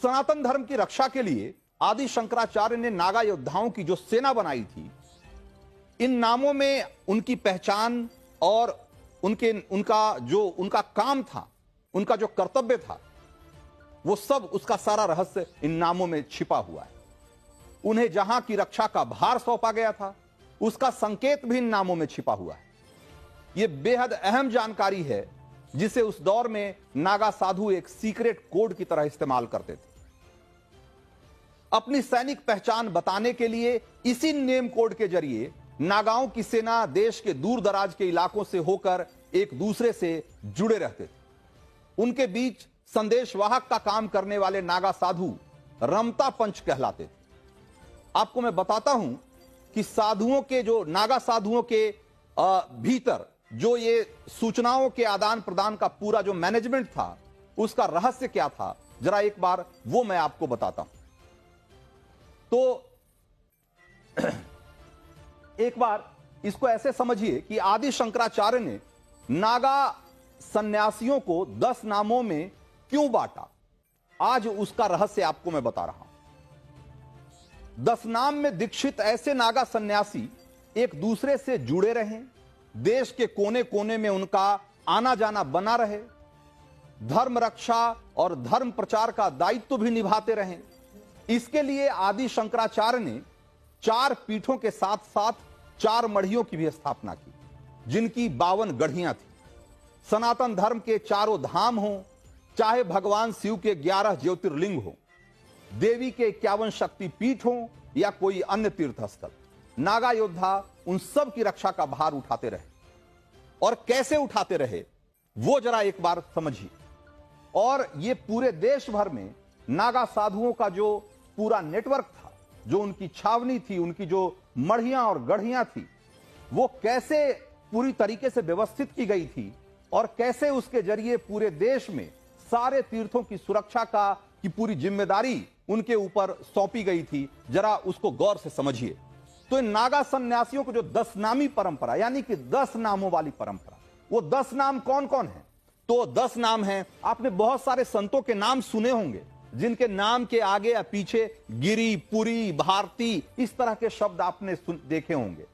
सनातन धर्म की रक्षा के लिए आदि शंकराचार्य ने नागा योद्धाओं की जो सेना बनाई थी, इन नामों में उनकी पहचान और उनका काम था, उनका जो कर्तव्य था, वो सब, उसका सारा रहस्य इन नामों में छिपा हुआ है। उन्हें जहां की रक्षा का भार सौंपा गया था, उसका संकेत भी इन नामों में छिपा हुआ है। यह बेहद अहम जानकारी है, जिसे उस दौर में नागा साधु एक सीक्रेट कोड की तरह इस्तेमाल करते थे। अपनी सैनिक पहचान बताने के लिए इसी नेम कोड के जरिए नागाओं की सेना देश के दूर दराज के इलाकों से होकर एक दूसरे से जुड़े रहते थे। उनके बीच संदेशवाहक का काम करने वाले नागा साधु रमता पंच कहलाते थे। आपको मैं बताता हूं कि साधुओं के, जो नागा साधुओं के भीतर जो ये सूचनाओं के आदान प्रदान का पूरा जो मैनेजमेंट था, उसका रहस्य क्या था, जरा एक बार वो मैं आपको बताता हूं। तो एक बार इसको ऐसे समझिए कि आदि शंकराचार्य ने नागा सन्यासियों को 10 नामों में क्यों बांटा, आज उसका रहस्य आपको मैं बता रहा हूं। 10 नाम में दीक्षित ऐसे नागा सन्यासी एक दूसरे से जुड़े रहें, देश के कोने कोने में उनका आना जाना बना रहे, धर्म रक्षा और धर्म प्रचार का दायित्व भी निभाते रहें। इसके लिए आदि शंकराचार्य ने 4 पीठों के साथ साथ 4 मढ़ियों की भी स्थापना की, जिनकी 52 गढ़ियां थी। सनातन धर्म के चारों धाम हों, चाहे भगवान शिव के 11 ज्योतिर्लिंग हो, देवी के 51 शक्ति पीठ हों या कोई अन्य तीर्थ स्थल, नागा योद्धा उन सब की रक्षा का भार उठाते रहे। और कैसे उठाते रहे वो जरा एक बार समझिए। और ये पूरे देश भर में नागा साधुओं का जो पूरा नेटवर्क था, जो उनकी छावनी थी, उनकी जो मढ़ियां और गढ़ियां थी, वो कैसे पूरी तरीके से व्यवस्थित की गई थी और कैसे उसके जरिए पूरे देश में सारे तीर्थों की सुरक्षा की पूरी जिम्मेदारी उनके ऊपर सौंपी गई थी, जरा उसको गौर से समझिए। तो इन नागा सन्यासियों को जो 10 नामी परंपरा, यानी कि 10 नामों वाली परंपरा, वो 10 नाम कौन कौन है? तो 10 नाम हैं। आपने बहुत सारे संतों के नाम सुने होंगे, जिनके नाम के आगे या पीछे गिरी, पुरी, भारती, इस तरह के शब्द आपने देखे होंगे।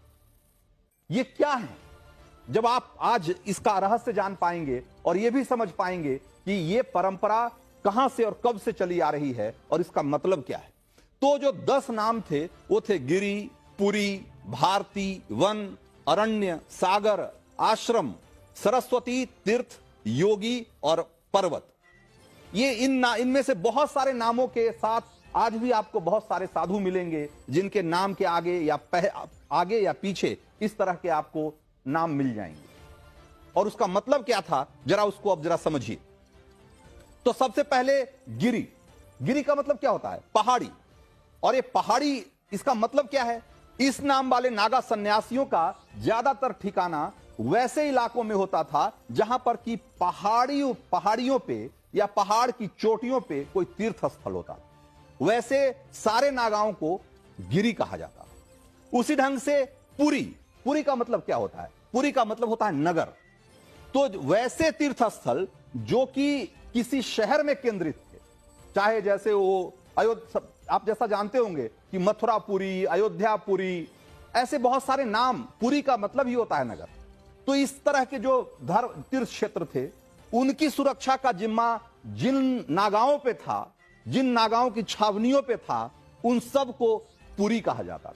ये क्या है? जब आप आज इसका रहस्य जान पाएंगे और यह भी समझ पाएंगे कि यह परंपरा कहां से और कब से चली आ रही है और इसका मतलब क्या है। तो जो 10 नाम थे वो थे गिरी, पुरी, भारती, वन, अरण्य, सागर, आश्रम, सरस्वती, तीर्थ, योगी और पर्वत। ये इनमें से बहुत सारे नामों के साथ आज भी आपको बहुत सारे साधु मिलेंगे, जिनके नाम के आगे या पीछे इस तरह के आपको नाम मिल जाएंगे। और उसका मतलब क्या था, जरा उसको अब जरा समझिए। तो सबसे पहले गिरी। गिरी का मतलब क्या होता है? पहाड़ी। और ये पहाड़ी, इसका मतलब क्या है? इस नाम वाले नागा सन्यासियों का ज्यादातर ठिकाना वैसे इलाकों में होता था जहां पर कि पहाड़ियों पे या पहाड़ की चोटियों पे कोई तीर्थ स्थल होता था। वैसे सारे नागाओं को गिरी कहा जाता। उसी ढंग से पुरी। पुरी का मतलब क्या होता है? पुरी का मतलब होता है नगर। तो वैसे तीर्थ स्थल जो कि किसी शहर में केंद्रित थे, चाहे जैसे वो आप जैसा जानते होंगे कि मथुरापुरी, अयोध्यापुरी, ऐसे बहुत सारे नाम। पुरी का मतलब ही होता है नगर। तो इस तरह के जो तीर्थ क्षेत्र थे, उनकी सुरक्षा का जिम्मा जिन नागाओं पे था, जिन नागाओं की छावनियों पे था, उन सब को पुरी कहा जाता था।